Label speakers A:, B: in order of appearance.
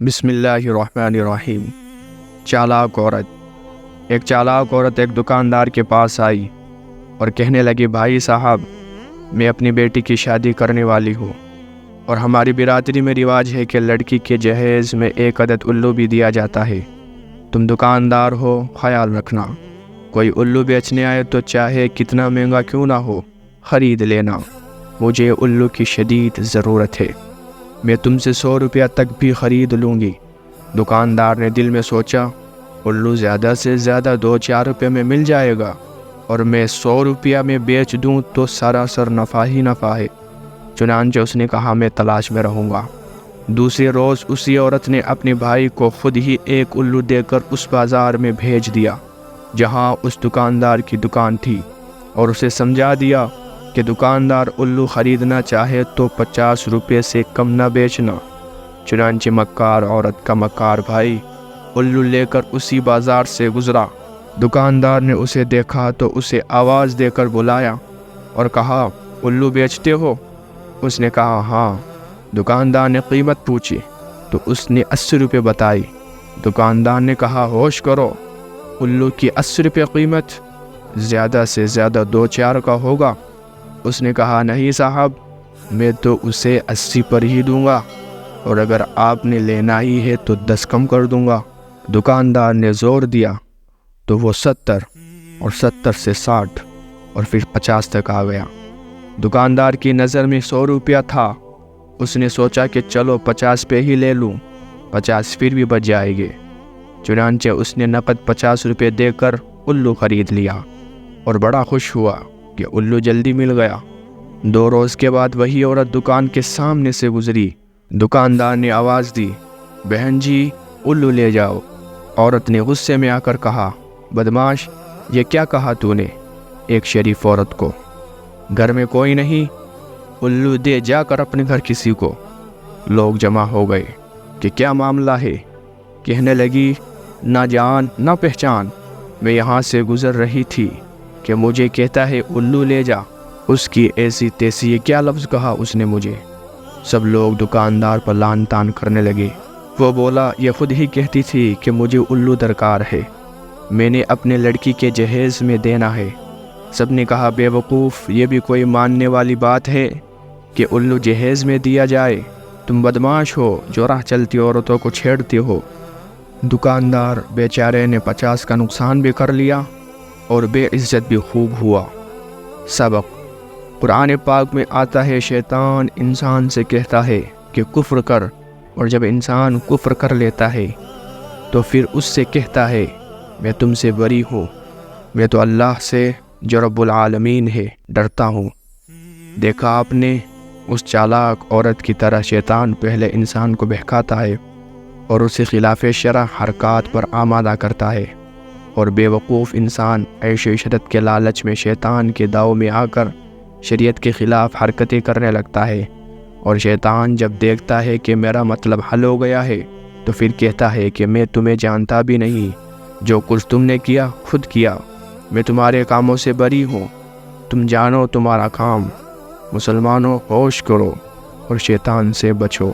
A: بسم اللہ الرحمن الرحیم۔ چالاک عورت۔ ایک چالاک عورت ایک دکاندار کے پاس آئی اور کہنے لگی، بھائی صاحب، میں اپنی بیٹی کی شادی کرنے والی ہوں اور ہماری برادری میں رواج ہے کہ لڑکی کے جہیز میں ایک عدد الو بھی دیا جاتا ہے۔ تم دکاندار ہو، خیال رکھنا، کوئی الو بیچنے آئے تو چاہے کتنا مہنگا کیوں نہ ہو، خرید لینا۔ مجھے الو کی شدید ضرورت ہے، میں تم سے 100 روپیہ تک بھی خرید لوں گی۔ دکاندار نے دل میں سوچا، الو زیادہ سے زیادہ 2-4 روپے میں مل جائے گا اور میں 100 روپیہ میں بیچ دوں تو سراسر نفع ہی نفع ہے۔ چنانچہ اس نے کہا، میں تلاش میں رہوں گا۔ دوسرے روز اسی عورت نے اپنے بھائی کو خود ہی ایک الو دے کر اس بازار میں بھیج دیا جہاں اس دکاندار کی دکان تھی، اور اسے سمجھا دیا کہ دکاندار الو خریدنا چاہے تو 50 روپے سے کم نہ بیچنا۔ چنانچہ مکار عورت کا مکار بھائی الو لے کر اسی بازار سے گزرا۔ دکاندار نے اسے دیکھا تو اسے آواز دے کر بلایا اور کہا، الو بیچتے ہو؟ اس نے کہا، ہاں۔ دکاندار نے قیمت پوچھی تو اس نے 80 روپے بتائی۔ دکاندار نے کہا، ہوش کرو، الو کی 80 روپے قیمت، زیادہ سے زیادہ 2-4 کا ہوگا۔ اس نے کہا، نہیں صاحب، میں تو اسے 80 پر ہی دوں گا، اور اگر آپ نے لینا ہی ہے تو 10 کم کر دوں گا۔ دکاندار نے زور دیا تو وہ 70 اور 70 سے 60 اور پھر 50 تک آ گیا۔ دکاندار کی نظر میں 100 روپیہ تھا۔ اس نے سوچا کہ چلو 50 پہ ہی لے لوں، 50 پھر بھی بچ جائے گے۔ چنانچہ اس نے نقد 50 روپے دے کر الو خرید لیا اور بڑا خوش ہوا کہ الو جلدی مل گیا۔ 2 روز کے بعد وہی عورت دکان کے سامنے سے گزری۔ دکاندار نے آواز دی، بہن جی، الو لے جاؤ۔ عورت نے غصے میں آ کر کہا، بدماش، یہ کیا کہا تو نے ایک شریف عورت کو؟ گھر میں کوئی نہیں، الو دے جا کر اپنے گھر کسی کو۔ لوگ جمع ہو گئے کہ کیا معاملہ ہے؟ کہنے لگی، نہ جان نہ پہچان، میں یہاں سے گزر رہی تھی کہ مجھے کہتا ہے الو لے جا۔ اس کی ایسی تیسی، یہ کیا لفظ کہا اس نے مجھے؟ سب لوگ دکاندار پر لان تان کرنے لگے۔ وہ بولا، یہ خود ہی کہتی تھی کہ مجھے الو درکار ہے، میں نے اپنے لڑکی کے جہیز میں دینا ہے۔ سب نے کہا، بے وقوف، یہ بھی کوئی ماننے والی بات ہے کہ الو جہیز میں دیا جائے؟ تم بدماش ہو جو راہ چلتی عورتوں کو چھیڑتے ہو۔ دکاندار بیچارے نے 50 کا نقصان بھی کر لیا اور بے عزت بھی خوب ہوا۔ سبق: قرآن پاک میں آتا ہے، شیطان انسان سے کہتا ہے کہ کفر کر، اور جب انسان کفر کر لیتا ہے تو پھر اس سے کہتا ہے، میں تم سے بری ہوں، میں تو اللہ سے جو رب العالمین ہے ڈرتا ہوں۔ دیکھا آپ نے، اس چالاک عورت کی طرح شیطان پہلے انسان کو بہکاتا ہے اور اسے خلاف شرع حرکات پر آمادہ کرتا ہے، اور بے وقوف انسان عیش و عشرت کے لالچ میں شیطان کے داؤ میں آ کر شریعت کے خلاف حرکتیں کرنے لگتا ہے، اور شیطان جب دیکھتا ہے کہ میرا مطلب حل ہو گیا ہے تو پھر کہتا ہے کہ میں تمہیں جانتا بھی نہیں، جو کچھ تم نے کیا خود کیا، میں تمہارے کاموں سے بری ہوں، تم جانو تمہارا کام۔ مسلمانوں، ہوش کرو اور شیطان سے بچو۔